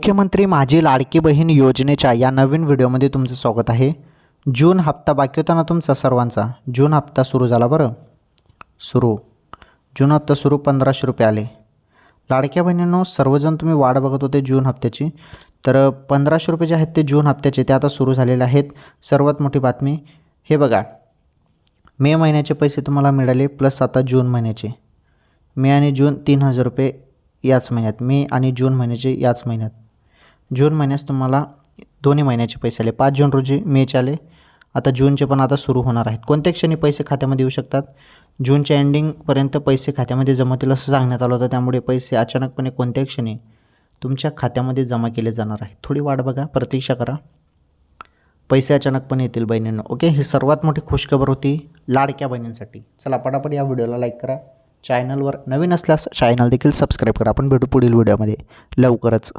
मुख्यमंत्री माझी लाडकी बहीण योजनेच्या या नवीन व्हिडिओमध्ये तुमचं स्वागत आहे। जून हप्ता बाकी होता ना तुमचा सर्वांचा। जून हप्ता सुरू झाला बरं, जून हप्ता सुरू 1500 रुपये आले। लाडक्या बहिणींनो, सर्वजण तुम्ही वाट बघत होते जून हप्त्याची, तर 1500 रुपये जे आहेत ते जून हप्त्याचे ते आता सुरू झालेले आहेत। सर्वात मोठी बातमी हे बघा, मे महिन्याचे पैसे तुम्हाला मिळाले प्लस आता जून महिन्याचे। मे आणि जून 3000 रुपये याच महिन्यात, मे आणि जून महिन्याचे याच महिन्यात। जून महिन्यास तुम्हाला दोन्ही महिन्याचे पैसे आले। 5 जून रोजी मेचे आले, आता जूनचे पण आता सुरू होणार आहेत। कोणत्या क्षणी पैसे खात्यामध्ये येऊ शकतात? जूनच्या एंडिंगपर्यंत पैसे खात्यामध्ये जमा होतील असं सांगण्यात आलं होतं, त्यामुळे पैसे अचानकपणे कोणत्या क्षणी तुमच्या खात्यामध्ये जमा केले जाणार आहेत। थोडी वाट बघा, प्रतीक्षा करा, पैसे अचानकपणे येतील बहिणींनो। ओके, ही सर्वात मोठी खुशखबर होती लाडक्या बहिणींसाठी। चला पटापट या व्हिडिओला लाईक करा, चॅनलवर नवीन असल्यास चॅनल देखील सबस्क्राईब करा। आपण भेटू पुढील व्हिडिओमध्ये लवकरच।